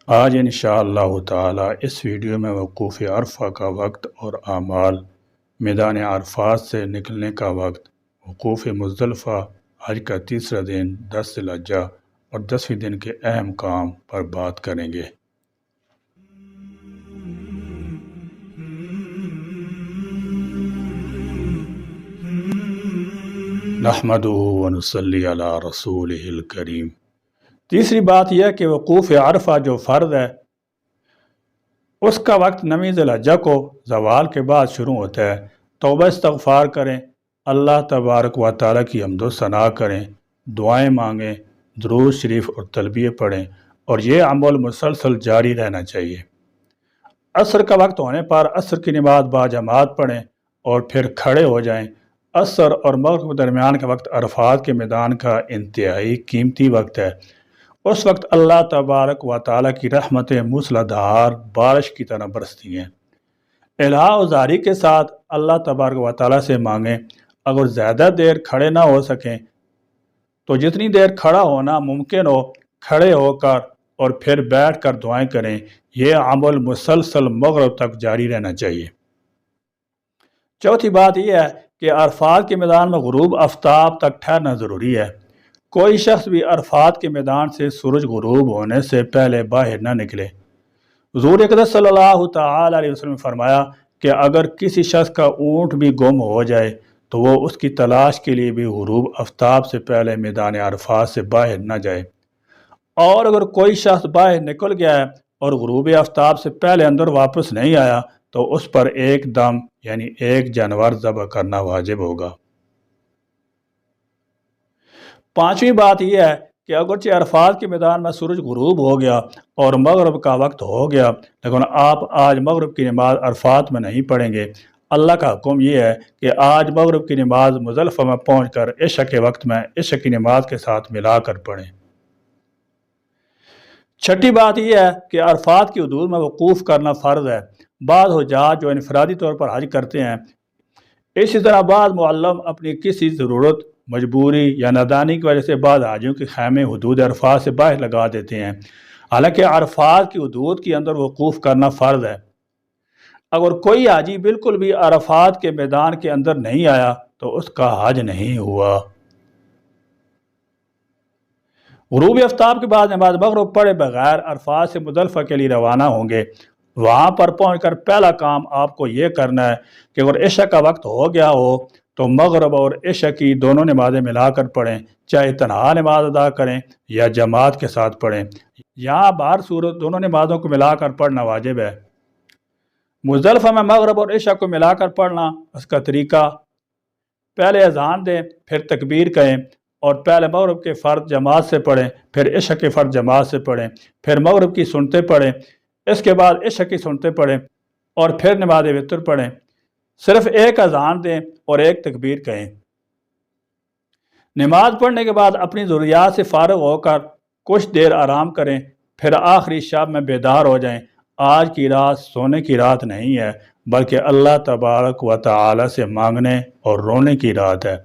آج انشاءاللہ تعالی اس ویڈیو میں وقوف عرفہ کا وقت اور اعمال، میدان عرفات سے نکلنے کا وقت، وقوف مزدلفہ، حج کا تیسرا دن 10 ذی الحجہ اور 10ویں دن کے اہم کام پر بات کریں گے۔ نحمدہ ونصلی علی رسولہ الکریم۔ تیسری بات یہ کہ وقوف عرفہ جو فرض ہے اس کا وقت 9 ذی الحجہ کو زوال کے بعد شروع ہوتا ہے۔ توبہ استغفار کریں، اللہ تبارک و تعالیٰ کی حمد و ثنا کریں، دعائیں مانگیں، درود شریف اور تلبیہ پڑھیں، اور یہ عمل مسلسل جاری رہنا چاہیے۔ عصر کا وقت ہونے پر عصر کی نماز باجماعت پڑھیں اور پھر کھڑے ہو جائیں۔ عصر اور مغرب کے درمیان کا وقت عرفات کے میدان کا انتہائی قیمتی وقت ہے۔ اس وقت اللہ تبارک و تعالیٰ کی رحمتیں موسلا دھار بارش کی طرح برستی ہیں۔ الہا و زاری کے ساتھ اللہ تبارک و تعالیٰ سے مانگیں۔ اگر زیادہ دیر کھڑے نہ ہو سکیں تو جتنی دیر کھڑا ہونا ممکن ہو کھڑے ہو کر اور پھر بیٹھ کر دعائیں کریں۔ یہ عمل مسلسل مغرب تک جاری رہنا چاہیے۔ چوتھی بات یہ ہے کہ عرفات کے میدان میں غروب آفتاب تک ٹھہرنا ضروری ہے۔ کوئی شخص بھی عرفات کے میدان سے سورج غروب ہونے سے پہلے باہر نہ نکلے۔ حضور اقدس صلی اللہ تعالی علیہ وسلم نے فرمایا کہ اگر کسی شخص کا اونٹ بھی گم ہو جائے تو وہ اس کی تلاش کے لیے بھی غروب آفتاب سے پہلے میدان عرفات سے باہر نہ جائے، اور اگر کوئی شخص باہر نکل گیا ہے اور غروب آفتاب سے پہلے اندر واپس نہیں آیا تو اس پر ایک دم یعنی ایک جانور ذبح کرنا واجب ہوگا۔ پانچویں بات یہ ہے کہ اگرچہ عرفات کے میدان میں سورج غروب ہو گیا اور مغرب کا وقت ہو گیا، لیکن آپ آج مغرب کی نماز عرفات میں نہیں پڑھیں گے۔ اللہ کا حکم یہ ہے کہ آج مغرب کی نماز مزدلفہ میں پہنچ کر عشاء کے وقت میں عشاء کی نماز کے ساتھ ملا کر پڑھیں۔ چھٹی بات یہ ہے کہ عرفات کی حدود میں وقوف کرنا فرض ہے۔ بعض حجاج جو انفرادی طور پر حج کرتے ہیں، اسی طرح بعض معلم اپنی کسی ضرورت، مجبوری یا نادانی کی وجہ سے بعض حاجیوں کے خیمے حدود عرفات سے باہر لگا دیتے ہیں، حالانکہ عرفات کی حدود کے اندر وقوف کرنا فرض ہے۔ اگر کوئی حاجی بالکل بھی عرفات کے میدان کے اندر نہیں آیا تو اس کا حج نہیں ہوا۔ غروب آفتاب کے بعد نماز مغرب پڑھے بغیر عرفات سے مزدلفہ کے لیے روانہ ہوں گے۔ وہاں پر پہنچ کر پہلا کام آپ کو یہ کرنا ہے کہ اگر عشاء کا وقت ہو گیا ہو تو مغرب اور عشاء کی دونوں نمازیں ملا کر پڑھیں، چاہے تنہا نماز ادا کریں یا جماعت کے ساتھ پڑھیں۔ یہاں بہر صورت دونوں نمازوں کو ملا کر پڑھنا واجب ہے۔ مزدلفہ میں مغرب اور عشاء کو ملا کر پڑھنا، اس کا طریقہ: پہلے اذان دیں، پھر تکبیر کہیں اور پہلے مغرب کے فرض جماعت سے پڑھیں، پھر عشاء کے فرض جماعت سے پڑھیں، پھر مغرب کی سنتیں پڑھیں، اس کے بعد عشاء کی سنتیں پڑھیں اور پھر نماز وتر پڑھیں۔ صرف ایک اذان دیں اور ایک تکبیر کہیں۔ نماز پڑھنے کے بعد اپنی ضروریات سے فارغ ہو کر کچھ دیر آرام کریں، پھر آخری شب میں بیدار ہو جائیں۔ آج کی رات سونے کی رات نہیں ہے بلکہ اللہ تبارک و تعالی سے مانگنے اور رونے کی رات ہے۔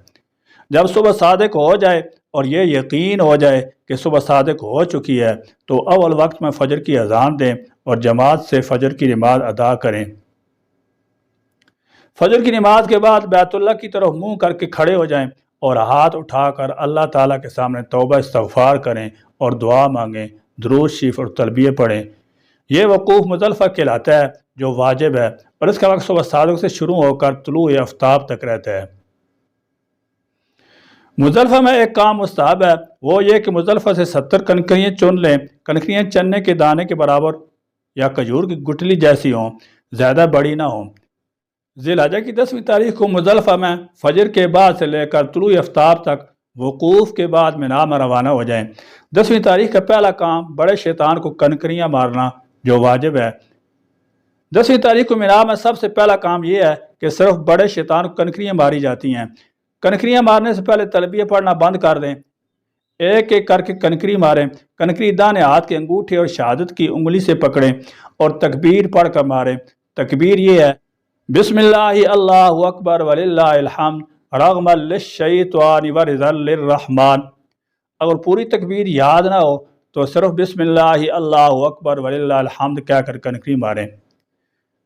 جب صبح صادق ہو جائے اور یہ یقین ہو جائے کہ صبح صادق ہو چکی ہے تو اول وقت میں فجر کی اذان دیں اور جماعت سے فجر کی نماز ادا کریں۔ فجر کی نماز کے بعد بیت اللہ کی طرف منہ کر کے کھڑے ہو جائیں اور ہاتھ اٹھا کر اللہ تعالیٰ کے سامنے توبہ استغفار کریں اور دعا مانگیں، درود شریف اور تلبیہ پڑھیں۔ یہ وقوف مزدلفہ کہلاتا ہے جو واجب ہے، اور اس کا وقت صبح صادق سے شروع ہو کر طلوع آفتاب تک رہتا ہے۔ مزدلفہ میں ایک کام مستحب ہے، وہ یہ کہ مزدلفہ سے 70 کنکریاں چن لیں۔ کنکریاں چنے کے دانے کے برابر یا کھجور کی گٹلی جیسی ہوں، زیادہ بڑی نہ ہوں۔ ذی الحجہ کی 10ویں تاریخ کو مزدلفہ میں فجر کے بعد سے لے کر طلوع آفتاب تک وقوف کے بعد مینا میں روانہ ہو جائیں۔ 10ویں تاریخ کا پہلا کام بڑے شیطان کو کنکریاں مارنا جو واجب ہے۔ 10ویں تاریخ کو مینا میں سب سے پہلا کام یہ ہے کہ صرف بڑے شیطان کو کنکریاں ماری جاتی ہیں۔ کنکریاں مارنے سے پہلے تلبیہ پڑھنا بند کر دیں، ایک ایک کر کے کنکری ماریں۔ کنکری دانے ہاتھ کے انگوٹھے اور شہادت کی انگلی سے پکڑیں اور تکبیر پڑھ کر ماریں۔ تکبیر یہ ہے: بسم اللہ اللہ اکبر وللہ الحمد رغما للشیطان ورضا للرحمن۔ اگر پوری تکبیر یاد نہ ہو تو صرف بسم اللہ اللہ اکبر وللہ الحمد کہہ کر کنکری ماریں۔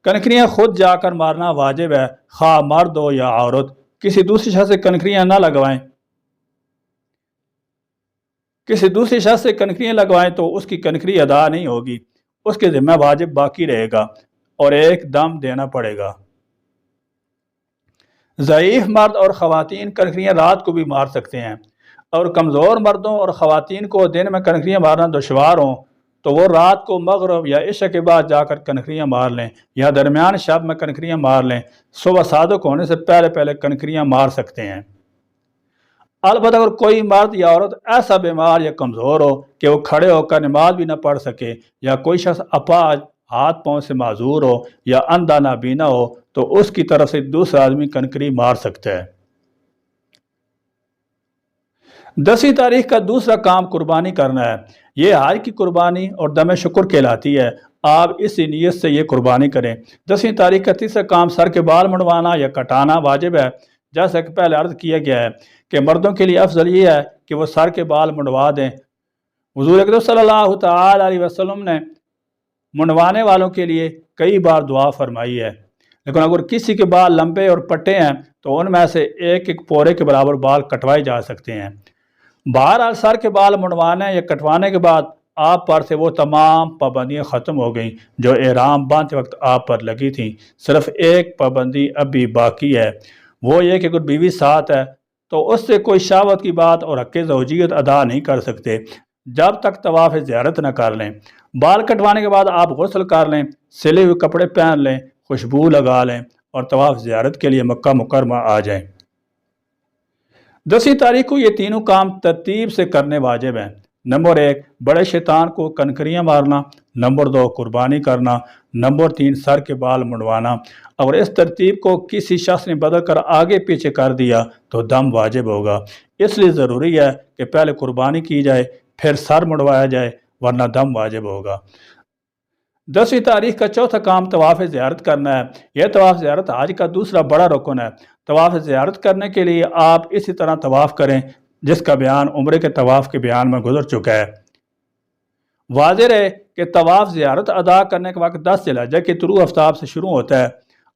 کنکریاں خود جا کر مارنا واجب ہے، خواہ مرد ہو یا عورت، کسی دوسری شخص سے کنکریاں نہ لگوائیں۔ کسی دوسری شخص سے کنکریاں لگوائیں تو اس کی کنکری ادا نہیں ہوگی، اس کے ذمہ واجب باقی رہے گا اور ایک دم دینا پڑے گا۔ ضعیف مرد اور خواتین کنکریاں رات کو بھی مار سکتے ہیں، اور کمزور مردوں اور خواتین کو دن میں کنکریاں مارنا دشوار ہوں تو وہ رات کو مغرب یا عشاء کے بعد جا کر کنکریاں مار لیں، یا درمیان شب میں کنکریاں مار لیں، صبح صادق ہونے سے پہلے پہلے کنکریاں مار سکتے ہیں۔ البتہ اگر کوئی مرد یا عورت ایسا بیمار یا کمزور ہو کہ وہ کھڑے ہو کر نماز بھی نہ پڑھ سکے، یا کوئی شخص اپاہج ہاتھ پاؤں سے معذور ہو یا اندھا نابینا ہو تو اس کی طرف سے دوسرا آدمی کنکری مار سکتا ہے۔ 10ویں تاریخ کا دوسرا کام قربانی کرنا ہے۔ یہ حج کی قربانی اور دم شکر کہلاتی ہے۔ آپ اسی نیت سے یہ قربانی کریں۔ 10ویں تاریخ کا تیسرا کام سر کے بال منڈوانا یا کٹانا واجب ہے۔ جیسا کہ پہلے عرض کیا گیا ہے کہ مردوں کے لیے افضل یہ ہے کہ وہ سر کے بال منڈوا دیں۔ حضور اکرم صلی اللہ تعالی علیہ وسلم نے منڈوانے والوں کے لیے کئی بار دعا فرمائی ہے، لیکن اگر کسی کے بال لمبے اور پٹے ہیں تو ان میں سے ایک ایک پورے کے برابر بال کٹوائے جا سکتے ہیں۔ بہرحال سر کے بال منڈوانے یا کٹوانے کے بعد آپ پر سے وہ تمام پابندیاں ختم ہو گئیں جو احرام باندھتے وقت آپ پر لگی تھیں۔ صرف ایک پابندی اب بھی باقی ہے، وہ یہ کہ اگر بیوی ساتھ ہے تو اس سے کوئی شہوت کی بات اور حق زوجیت ادا نہیں کر سکتے جب تک طواف زیارت نہ کر لیں۔ بال کٹوانے کے بعد آپ غسل کر لیں، سلے ہوئے کپڑے پہن لیں، خوشبو لگا لیں اور طواف زیارت کے لیے مکہ مکرمہ آ جائیں۔ 10ویں تاریخ کو یہ تینوں کام ترتیب سے کرنے واجب ہیں۔ نمبر 1 بڑے شیطان کو کنکریاں مارنا، نمبر 2 قربانی کرنا، نمبر 3 سر کے بال منڈوانا۔ اگر اس ترتیب کو کسی شخص نے بدل کر آگے پیچھے کر دیا تو دم واجب ہوگا، اس لیے ضروری ہے کہ پہلے قربانی کی جائے پھر سر منڈوایا جائے، ورنہ دم واجب ہوگا۔ 10ویں تاریخ کا چوتھا کام طواف زیارت کرنا ہے۔ یہ طواف زیارت حج کا دوسرا بڑا رکن ہے۔ طواف زیارت کرنے کے لیے آپ اسی طرح طواف کریں جس کا بیان عمرے کے طواف کے بیان میں گزر چکا ہے۔ واضح رہے کہ طواف زیارت ادا کرنے کا وقت 10 ذی الحجہ کے طلوع آفتاب سے شروع ہوتا ہے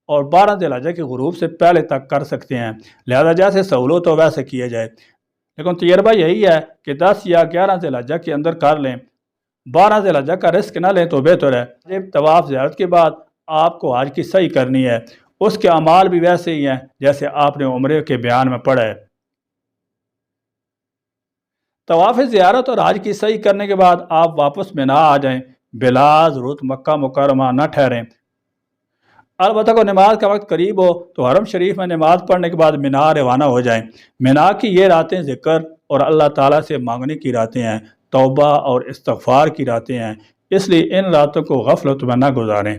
اور 12 ذی الحجہ کے غروب سے پہلے تک کر سکتے ہیں، لہذا جیسے سہولت ہو ویسے کیا جائے، لیکن تجربہ یہی ہے کہ 10 یا 11 ذی الحجہ کے اندر کر لیں۔ 12 ذی الحجہ کا رزق نہ لیں تو بہتر ہے۔ جب طواف زیارت کے بعد آپ کو حج کی سعی کرنی ہے، اس کے اعمال بھی ویسے ہی ہیں جیسے آپ نے عمرے کے بیان میں پڑھا ہے۔ طواف زیارت اور حج کی سعی کرنے کے بعد آپ واپس مینا آ جائیں، بلا ضرورت مکہ مکرمہ نہ ٹھہریں۔ البتہ کو نماز کا وقت قریب ہو تو حرم شریف میں نماز پڑھنے کے بعد مینا روانہ ہو جائیں۔ مینا کی یہ راتیں ذکر اور اللہ تعالیٰ سے مانگنے کی راتیں ہیں، توبہ اور استغفار کی راتیں ہیں، اس لیے ان راتوں کو غفلت میں نہ گزاریں۔